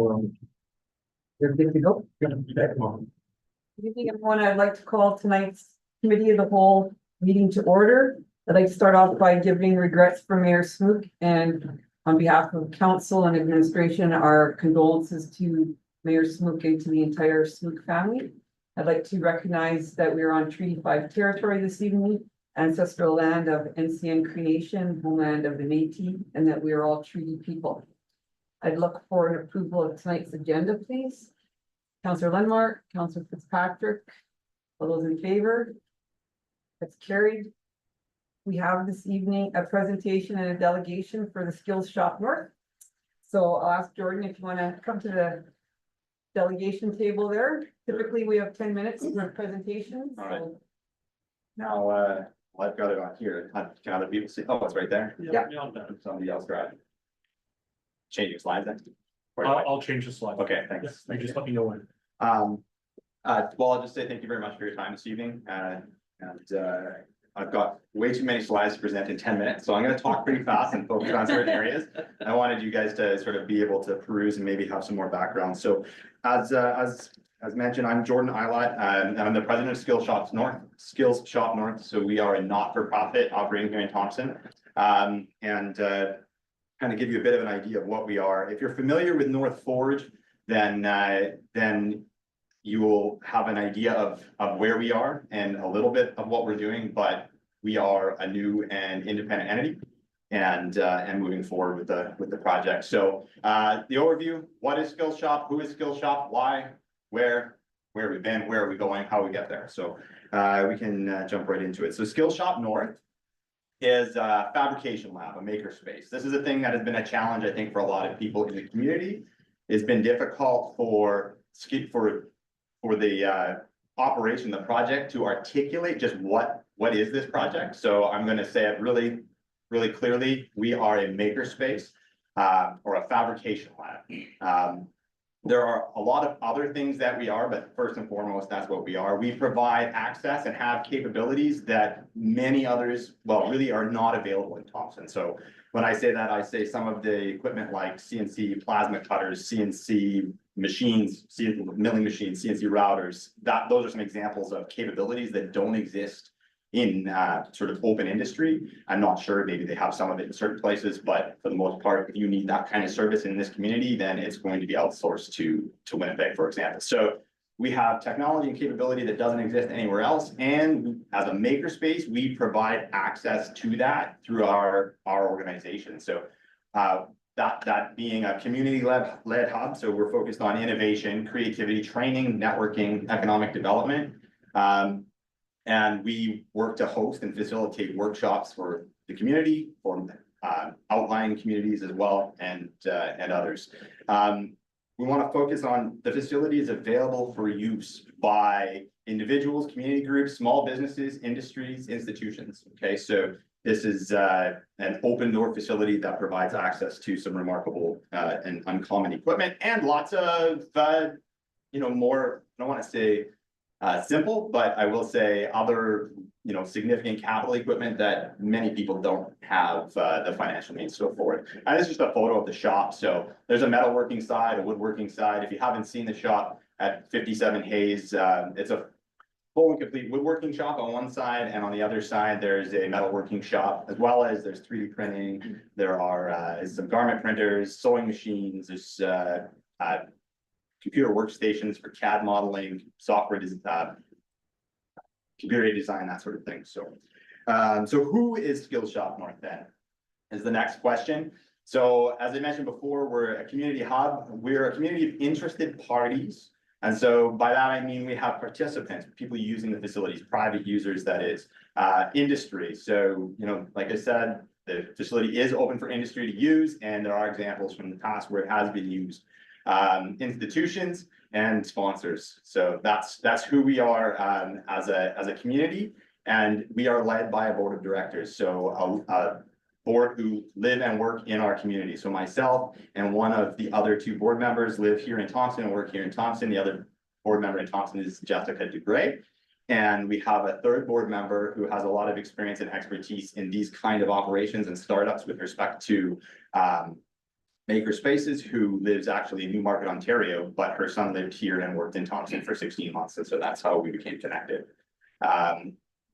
You're good to go? Good evening, everyone. I'd like to call tonight's committee of the whole meeting to order. I'd like to start off by giving regrets for Mayor Smook, and on behalf of council and administration, our condolences to Mayor Smook and to the entire Smook family. I'd like to recognize that we are on Treaty 5 territory this evening, ancestral land of NCN Cree Nation, homeland of the Métis, and that we are all treaty people. I'd look for an approval of tonight's agenda, please. Councillor Lenmark, Councillor Fitzpatrick, all those in favor? That's carried. We have this evening a presentation and a delegation for the Skills Shop North. So I'll ask Jordan if you want to come to the delegation table there. Typically, we have 10 minutes for presentations. All right. Now, I've got it on here. Can other people see? Oh, it's right there. Yeah. Somebody else grab it. Change your slides then. I'll change the slide. Okay, thanks. You just let me know when. Well, I'll just say thank you very much for your time this evening. I've got way too many slides to present in 10 minutes, so I'm going to talk pretty fast and focus on certain areas. I wanted you guys to sort of be able to peruse and maybe have some more background. So as mentioned, I'm Jordan Eilot, and I'm the president of Skills Shop North. So we are a not-for-profit operating here in Thompson. Kind of give you a bit of an idea of what we are. If you're familiar with North Forge, then you will have an idea of where we are and a little bit of what we're doing, but we are a new and independent entity and moving forward with the project. So the overview: what is Skills Shop? Who is Skills Shop? Why? Where have we been? Where are we going? How we get there? So we can jump right into it. So Skills Shop North is a fabrication lab, a makerspace. This is a thing that has been a challenge, I think, for a lot of people in the community. It's been difficult for the operation, the project, to articulate just what is this project. So I'm going to say it really, really clearly. We are a makerspace or a fabrication lab. There are a lot of other things that we are, but first and foremost, that's what we are. We provide access and have capabilities that many others, well, really are not available in Thompson. So when I say that, I say some of the equipment like CNC plasma cutters, CNC machines, milling machines, CNC routers, those are some examples of capabilities that don't exist in sort of open industry. I'm not sure, maybe they have some of it in certain places, but for the most part, if you need that kind of service in this community, then it's going to be outsourced to Winnipeg, for example. So we have technology and capability that doesn't exist anywhere else. And as a makerspace, we provide access to that through our organization. So that being a community-led hub, so we're focused on innovation, creativity, training, networking, economic development. And we work to host and facilitate workshops for the community, for outlying communities as well, and others. We want to focus on the facilities available for use by individuals, community groups, small businesses, industries, institutions. Okay, so this is an open door facility that provides access to some remarkable and uncommon equipment and lots of, more, I don't want to say simple, but I will say other, significant capital equipment that many people don't have the financial means to afford. And this is just a photo of the shop. So there's a metalworking side, a woodworking side. If you haven't seen the shop at 57 Hayes, it's a full and complete woodworking shop on one side, and on the other side there's a metalworking shop, as well as there's 3D printing. There are some garment printers, sewing machines. There's computer workstations for CAD modeling, software design, computer design, that sort of thing. So, so who is Skills Shop North then? Is the next question. So as I mentioned before, we're a community hub. We're a community of interested parties. And so by that, I mean we have participants, people using the facilities, private users, that is, industry. So, like I said, the facility is open for industry to use, and there are examples from the past where it has been used. Institutions and sponsors. So that's who we are as a community, and we are led by a board of directors. So a board who live and work in our community. So myself and one of the other two board members live here in Thompson and work here in Thompson. The other board member in Thompson is Jessica DeGray. And we have a third board member who has a lot of experience and expertise in these kind of operations and startups with respect to maker spaces who lives actually in Newmarket, Ontario, but her son lived here and worked in Thompson for 16 months. And so that's how we became connected.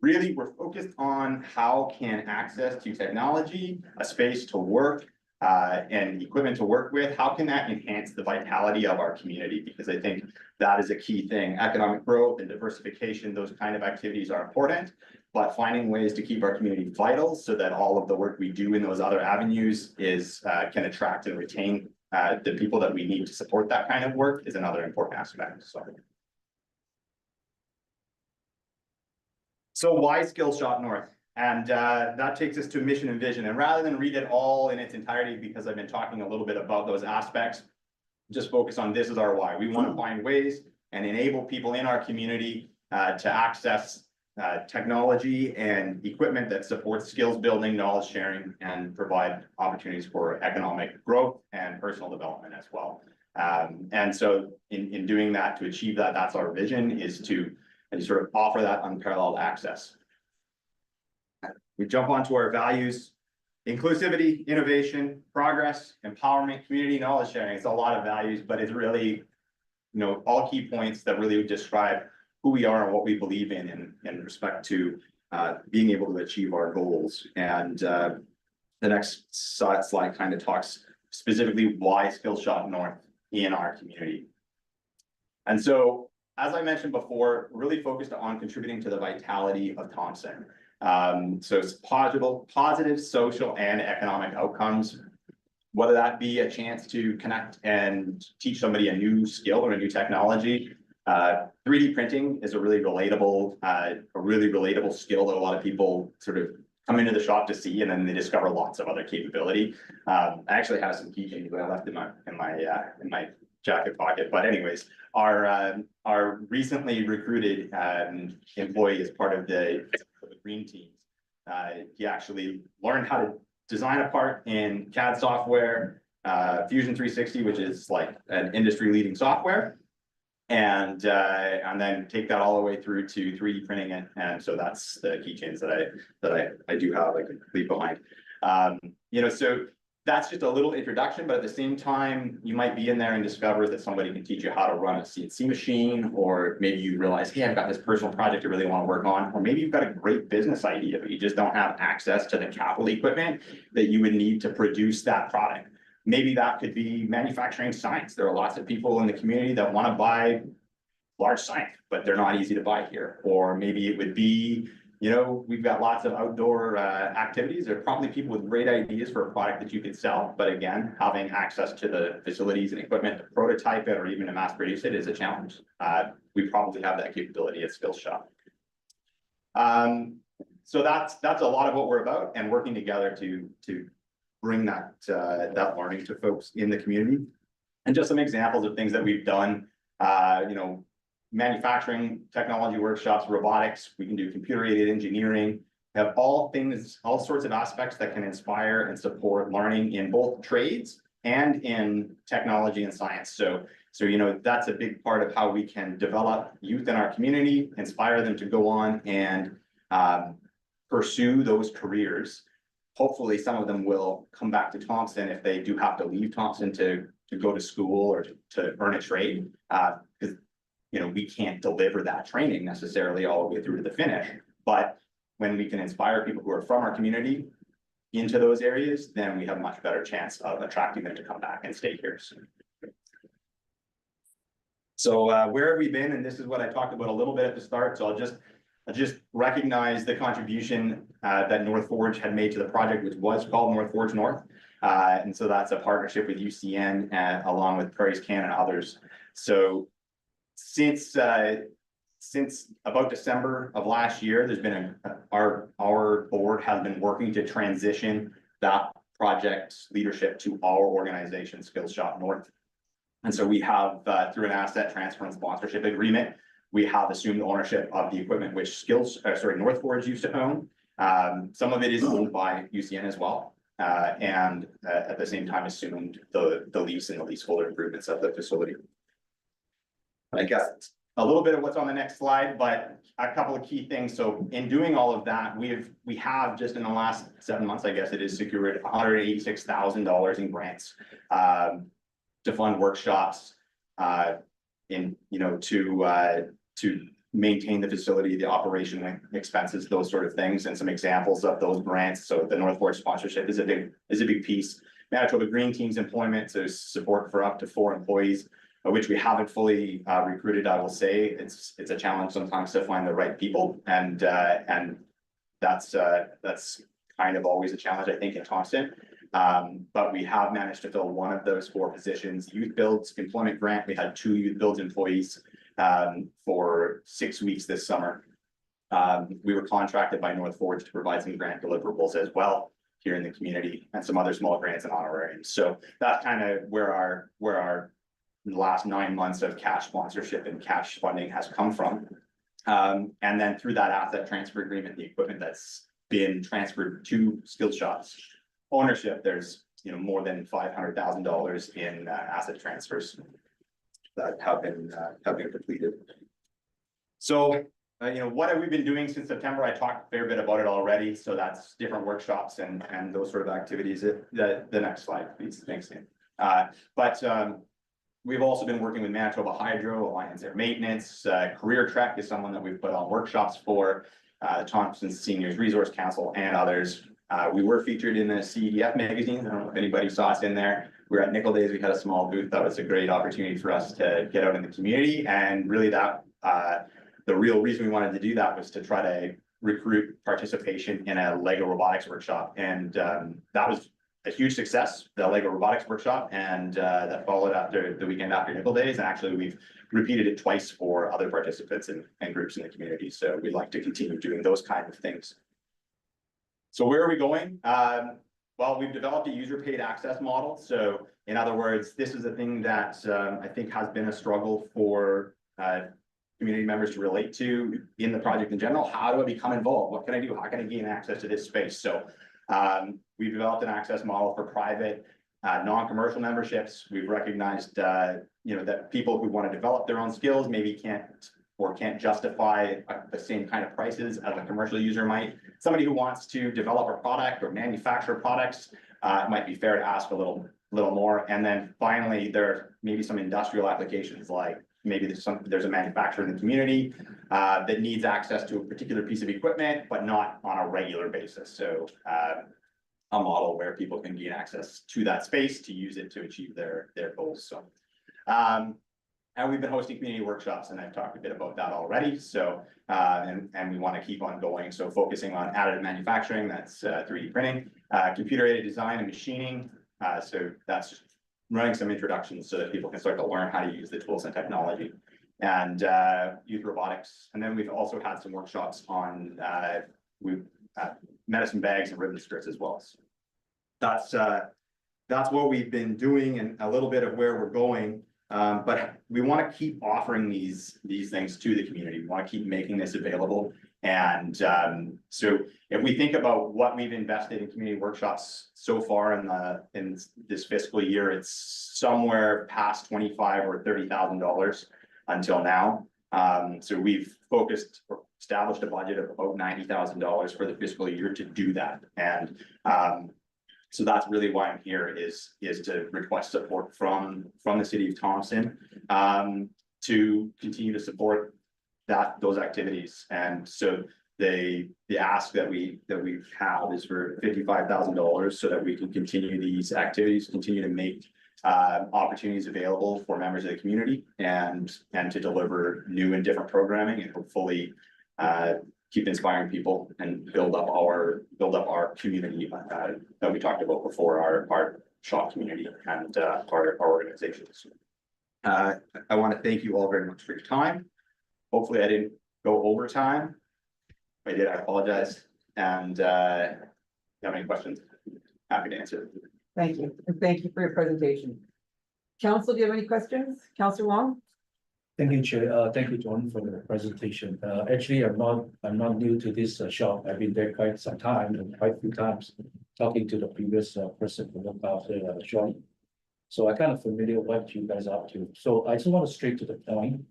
Really, we're focused on how can access to technology, a space to work, and equipment to work with, how can that enhance the vitality of our community? Because I think that is a key thing. Economic growth and diversification, those kind of activities are important, but finding ways to keep our community vital so that all of the work we do in those other avenues is can attract and retain the people that we need to support that kind of work is another important aspect. So why Skills Shop North? And that takes us to mission and vision. And rather than read it all in its entirety, because I've been talking a little bit about those aspects, just focus on this is our why. We want to find ways and enable people in our community to access technology and equipment that supports skills building, knowledge sharing, and provide opportunities for economic growth and personal development as well. And so in doing that, to achieve that, that's our vision, is to sort of offer that unparalleled access. We jump onto our values: inclusivity, innovation, progress, empowerment, community knowledge sharing. It's a lot of values, but it's really, all key points that really describe who we are and what we believe in respect to being able to achieve our goals. And the next slide kind of talks specifically why Skills Shop North in our community. And so, as I mentioned before, really focused on contributing to the vitality of Thompson. So it's positive social and economic outcomes, whether that be a chance to connect and teach somebody a new skill or a new technology. 3D printing is a really relatable skill that a lot of people sort of come into the shop to see, and then they discover lots of other capability. I actually have some keychains that I left in my jacket pocket. But anyways, our recently recruited employee as part of the green teams, he actually learned how to design a part in CAD software, Fusion 360, which is like an industry leading software, and then take that all the way through to 3D printing it. And so that's the keychains that I do have, I can leave behind. So that's just a little introduction, but at the same time, you might be in there and discover that somebody can teach you how to run a CNC machine, or maybe you realize, hey, I've got this personal project I really want to work on, or maybe you've got a great business idea, but you just don't have access to the capital equipment that you would need to produce that product. Maybe that could be manufacturing science. There are lots of people in the community that want to buy large science, but they're not easy to buy here. Or maybe it would be, we've got lots of outdoor activities. There are probably people with great ideas for a product that you could sell. But again, having access to the facilities and equipment to prototype it or even to mass produce it is a challenge. We probably have that capability at Skills Shop. So that's a lot of what we're about, and working together to bring that learning to folks in the community. And just some examples of things that we've done, manufacturing, technology workshops, robotics. We can do computer-aided engineering. We have all sorts of aspects that can inspire and support learning in both trades and in technology and science. So that's a big part of how we can develop youth in our community, inspire them to go on and pursue those careers. Hopefully, some of them will come back to Thompson if they do have to leave Thompson to go to school or to earn a trade, because we can't deliver that training necessarily all the way through to the finish. But when we can inspire people who are from our community into those areas, then we have a much better chance of attracting them to come back and stay here soon. So where have we been? And this is what I talked about a little bit at the start. So I'll just recognize the contribution that North Forge had made to the project, which was called North Forge North. And so that's a partnership with UCN along with Prairies Can and others. So since about December of last year, there's been our board has been working to transition that project's leadership to our organization, Skills Shop North. And so we have, through an asset transfer and sponsorship agreement, we have assumed ownership of the equipment which North Forge used to own. Some of it is owned by UCN as well, and at the same time assumed the lease and the leaseholder improvements of the facility. I guess a little bit of what's on the next slide, but a couple of key things. So in doing all of that, we have just in the last 7 months, I guess it is, secured $186,000 in grants to fund workshops to maintain the facility, the operation expenses, those sort of things, and some examples of those grants. So the North Fork sponsorship is a big piece. Manitoba Green Team's employment, so support for up to 4 employees, which we haven't fully recruited. I will say it's a challenge sometimes to find the right people, and that's kind of always a challenge, I think, in Thompson. But we have managed to fill one of those 4 positions. Youth Builds employment grant. We had 2 Youth Builds employees for 6 weeks this summer. We were contracted by North Forge to provide some grant deliverables as well here in the community, and some other small grants and honorariums. So that's kind of where our last 9 months of cash sponsorship and cash funding has come from. And then through that asset transfer agreement, the equipment that's been transferred to skilled shops ownership, there's more than $500,000 in asset transfers that have been completed. So what have we been doing since September? I talked a fair bit about it already. So that's different workshops and those sort of activities. The next slide, please. Thanks, Dan. But we've also been working with Manitoba Hydro, Alliance Air Maintenance, Career Trek is someone that we've put on workshops for, Thompson Seniors Resource Council, and others. We were featured in the CEDF magazine. I don't know if anybody saw us in there. We were at Nickel Days. We had a small booth. That was a great opportunity for us to get out in the community. And really that the real reason we wanted to do that was to try to recruit participation in a Lego robotics workshop. And that was a huge success, the Lego robotics workshop. And that followed after the weekend after Nickel Days. And actually we've repeated it twice for other participants and groups in the community. So we'd like to continue doing those kinds of things. So where are we going? Well, we've developed a user paid access model. So in other words, this is a thing that I think has been a struggle for community members to relate to in the project in general. How do I become involved? What can I do? How can I gain access to this space? So we've developed an access model for private non-commercial memberships. We've recognized that people who want to develop their own skills maybe can't justify the same kind of prices as a commercial user might. Somebody who wants to develop a product or manufacture products, it might be fair to ask a little more. And then finally, there may be some industrial applications, like maybe there's a manufacturer in the community that needs access to a particular piece of equipment, but not on a regular basis. So a model where people can gain access to that space to use it to achieve their goals. So and we've been hosting community workshops, and I've talked a bit about that already. So, and we want to keep on going. So focusing on additive manufacturing, that's 3D printing, computer aided design and machining. So that's just running some introductions so that people can start to learn how to use the tools and technology, and youth robotics. And then we've also had some workshops on medicine bags and ribbon skirts as well. So that's what we've been doing, and a little bit of where we're going. But we want to keep offering these things to the community. We want to keep making this available. And so if we think about what we've invested in community workshops so far in this fiscal year, it's somewhere past $25,000 or $30,000 until now. So we've established a budget of about $90,000 for the fiscal year to do that. And so that's really why I'm here is to request support from the City of Thompson to continue to support those activities. And so the ask that we've had is for $55,000 so that we can continue these activities, continue to make opportunities available for members of the community, and to deliver new and different programming, and hopefully keep inspiring people and build up our community that we talked about before, our shop community and our organizations. I want to thank you all very much for your time. Hopefully I didn't go over time. If I did, I apologize. And if you have any questions, happy to answer. Thank you, and thank you for your presentation. Council, do you have any questions? Councillor Wong? Thank you, Chair. Thank you, John, for the presentation. Actually, I'm not new to this shop. I've been there quite some time, and quite a few times talking to the previous person who looked after the shop. So I kind of familiar with what you guys are up to. So I just want to straight to the point.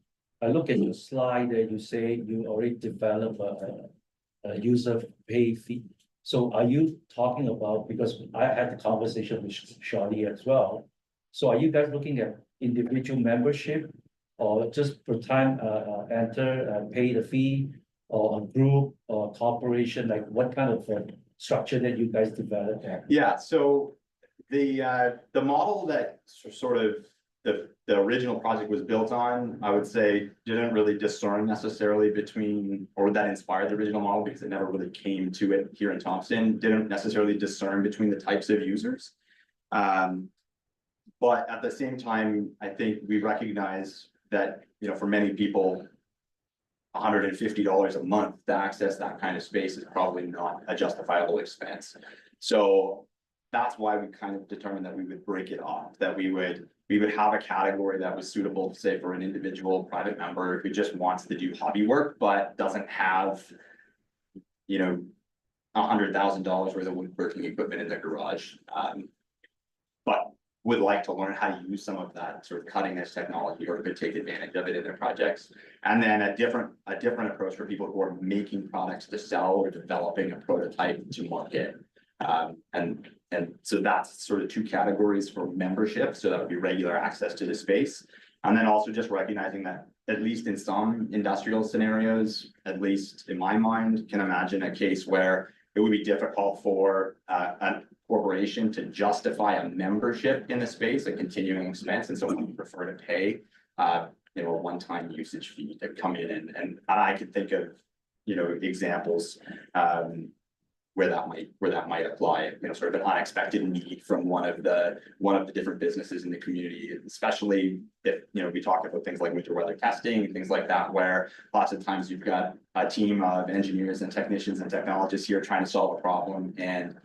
I look at your slide that you say you already develop a user pay fee. So are you talking about, because I had the conversation with Shawty as well. So are you guys looking at individual membership or just per time, enter and pay the fee? Or a group or corporation, like what kind of structure that you guys develop there? Yeah, so the model that sort of the original project was built on, I would say, didn't really discern necessarily between, or that inspired the original model because it never really came to it here in Thompson, didn't necessarily discern between the types of users. But at the same time, I think we recognize that, you know, for many people, $150 a month to access that kind of space is probably not a justifiable expense. So that's why we kind of determined that we would break it off, that we would have a category that was suitable, say, for an individual private member who just wants to do hobby work, but doesn't have, you know, $100,000 worth of woodworking equipment in their garage. But would like to learn how to use some of that sort of cutting edge technology or could take advantage of it in their projects. And then a different approach for people who are making products to sell or developing a prototype to market. And so that's sort of two categories for membership. So that would be regular access to the space. And then also just recognizing that at least in some industrial scenarios, at least in my mind, can imagine a case where it would be difficult for a corporation to justify a membership in the space, a continuing expense, and so we prefer to pay you know, a one-time usage fee to come in and I could think of, you know, examples where that might apply, you know, sort of an unexpected need from one of the different businesses in the community, especially if, you know, we talk about things like winter weather testing and things like that, where lots of times you've got a team of engineers and technicians and technologists here trying to solve a problem and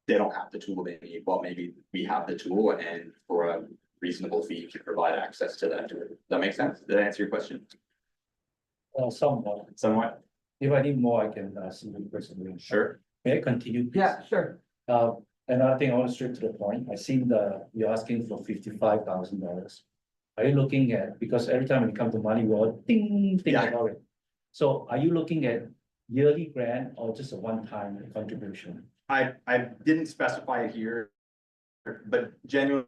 they don't have the tool they need. Well, maybe we have the tool and for a reasonable fee, you can provide access to that tool. Does that make sense? Did I answer your question? Somewhat. Somewhat? If I need more, I can see the person. Sure. May I continue? Please? Yeah, sure. Another thing, I want to straight to the point. I seen you're asking for $55,000. Are you looking at, because every time it comes to money, we're all think Yeah. about it. So are you looking at yearly grant or just a one-time contribution? I didn't specify it here, but genuinely